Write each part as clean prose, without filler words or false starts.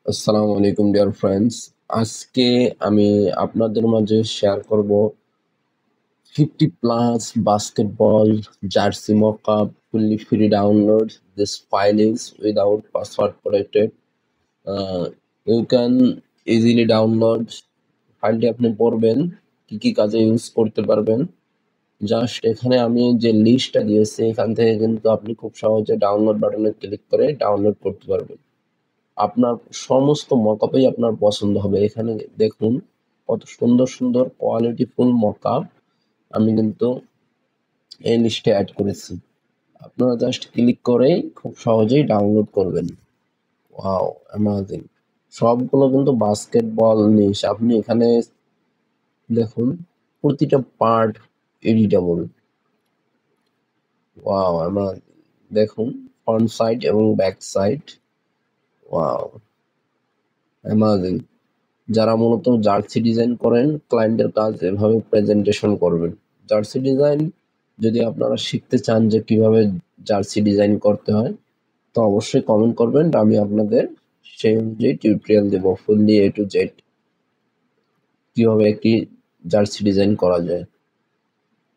আসসালামু আলাইকুম dear friends. আজকে আমি আপনাদের মাঝে শেয়ার করব 50 plus basketball jersey mock-up fully free download. This file is without password protected. You can easily download. ফাইলটি আপনি পড়বেন, কি কি কাজে ইউজ করতে পারবেন। জাস্ট এখানে আমি যে লিস্টটা দিয়েছি এখান থেকে কিন্তু আপনি খুব সহজে ডাউনলোড বাটনে ক্লিক করে ডাউনলোড করতে পারবেন। আপনার সমস্ত মকআপই আপনার পছন্দ হবে। এখানে দেখুন কত সুন্দর সুন্দর কোয়ালিটিফুল মকআপ আমি কিন্তু এই লিস্টে অ্যাড করেছি। আপনারা জাস্ট ক্লিক করেই খুব সহজেই ডাউনলোড করবেন। Wow, amazing! সবগুলো কিন্তু বাস্কেটবল নিশ। আপনি এখানে দেখুন প্রতিটা পার্ট এডিটেবল। Wow, amazing! দেখুন ফ্রন্ট সাইড এবং ব্যাক সাইড। Wow, amazing! যারা মূলত জার্সি ডিজাইন করেন, ক্লায়েন্টের কাজ এভাবে প্রেজেন্টেশন করবেন। জার্সি ডিজাইন যদি আপনারা শিখতে চান যে কিভাবে জার্সি ডিজাইন করতে হয়, তো অবশ্যই কমেন্ট করবেন। আমি আপনাদের সেই অনুযায়ী tutorial Dev, fully A to Z কিভাবে একটি জার্সি ডিজাইন করা যায়।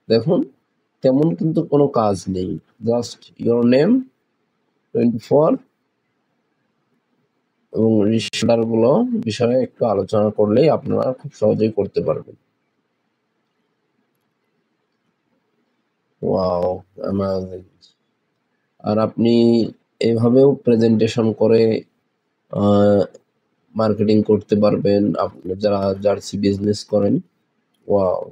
দেখুন তেমন কিন্তু কোনো কাজ নেই, জাস্ট ইওর নেম 24 এবং রিস্টার গুলো বিষয়ে একটু আলোচনা করলেই আপনারা খুব সহজেই করতে পারবেন। Wow, amazing! আর আপনি এভাবেও প্রেজেন্টেশন করে মার্কেটিং করতে পারবেন, আপনি যারা জার্সি বিজনেস করেন। ওয়াও!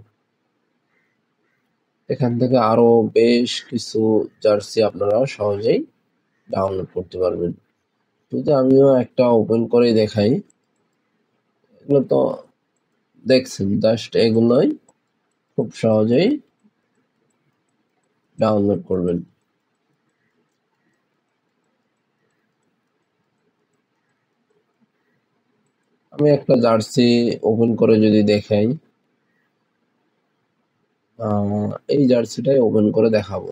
এখান থেকে আরো বেশ কিছু জার্সি আপনারা সহজেই ডাউনলোড করতে পারবেন। যদি আমিও একটা ওপেন করে দেখাই, এগুলো তো দেখছেন, জাস্ট এগুলোই খুব সহজেই ডাউনলোড করবেন। আমি একটা জার্সি ওপেন করে যদি দেখাই, এই জার্সিটাই ওপেন করে দেখাবো।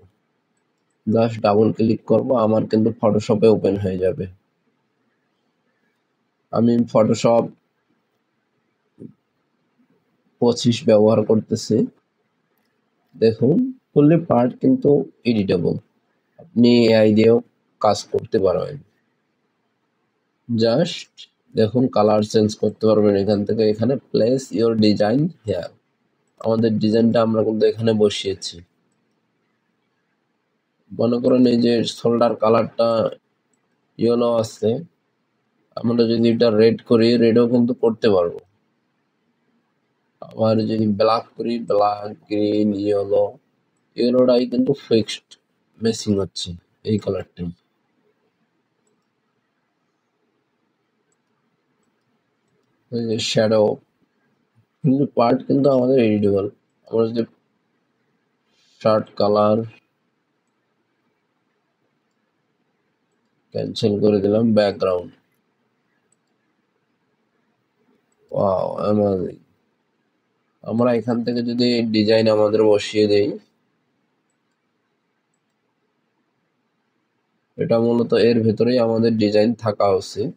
জাস্ট ডাবল ক্লিক করব, আমার কিন্তু ফটোশপে ওপেন হয়ে যাবে। আমি ফটোশপ 25 ব্যবহার করতেছি। দেখুন ফুললি পার্ট কিন্তু এডিটেবল। আপনি এআই দিয়েও কাজ করতে পারবেন। জাস্ট দেখুন কালার চেঞ্জ করতে পারবেন এখান থেকে। এখানে প্লেস ইওর ডিজাইন হেয়ার, আমাদের ডিজাইনটা আমরা কিন্তু এখানে বসিয়েছি। মনে করেন এই যে শোল্ডার কালারটা ইয়েলো আছে, আমরা যদি এটা রেড করি, রেডও কিন্তু করতে পারবো। আবার যদি ব্ল্যাক করি, ব্ল্যাক, গ্রিন, ইয়েলো, ইয়েলোটাই কিন্তু ফিক্সড মেসিং হচ্ছে এই কালারটাই। শ্যাডো কিন্তু পার্ট কিন্তু আমাদের এডিটেবল। আমরা যদি শার্ট কালার ক্যান্সেল করে দিলাম, ব্যাকগ্রাউন্ড। Wow, amazing! আমরা এখান থেকে যদি ডিজাইন আমাদের বসিয়ে দেই, এটা মূলত এর ভেতরেই আমাদের ডিজাইন থাকা উচিত।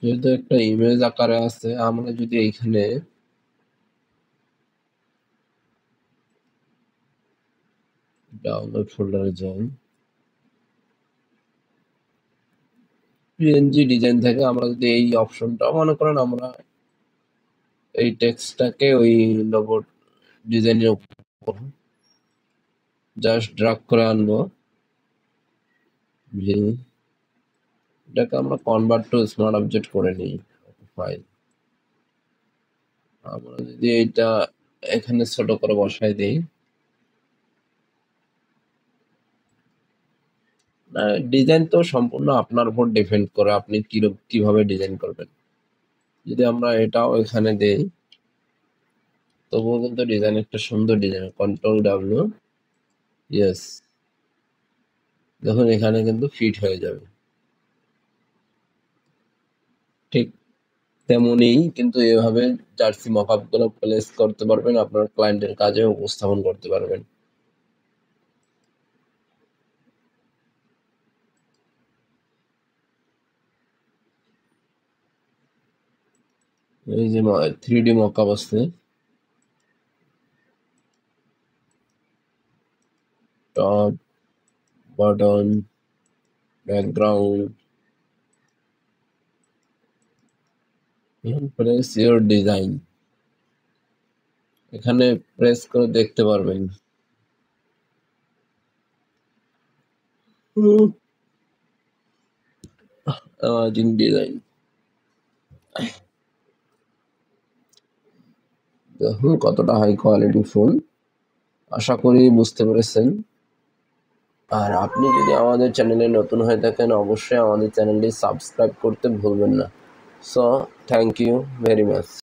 যেহেতু একটা ইমেজ আকারে আছে, আমরা যদি এইখানে ডাউনলোড ফোল্ডারে যাই, পিএনজি ডিজাইন থেকে আমরা যদি এই অপশনটা, মনে করেন আমরা এই টেক্সটটাকে ওই লোগো ডিজাইনের উপর জাস্ট ড্রাগ করে আনবো। এটাকে আমরা কনভার্ট টু স্মার্ট অবজেক্ট করে নিই ফাইল। আমরা যদি এটা এখানে ছোট করে বসাই দিই, ডিজাইন তো সম্পূর্ণ আপনার উপর ডিপেন্ড করে আপনি কিভাবে ডিজাইন করবেন। যদি আমরা এটাও এখানে দেই, তবুও কিন্তু ডিজাইন একটা সুন্দর ডিজাইন। কন্ট্রোল ডাব্লিউ, ইয়েস, দেখুন এখানে কিন্তু ফিট হয়ে যাবে। ঠিক তেমনই কিন্তু এভাবে জার্সি মকআপ গুলো প্লেস করতে পারবেন, আপনার ক্লায়েন্টের কাজে উপস্থাপন করতে পারবেন। এই যে 3D মকআপ আছে, top, button, background, press your design, এখানে প্রেস করে দেখতে পারবেন। অ্যামাজিং ডিজাইন, দেখুন কতটা হাই কোয়ালিটি ফোন। আশা করি বুঝতে পেরেছেন। আর আপনি যদি আমাদের চ্যানেলে নতুন হয়ে থাকেন, অবশ্যই আমাদের চ্যানেলটি সাবস্ক্রাইব করতে ভুলবেন না। So thank you very much.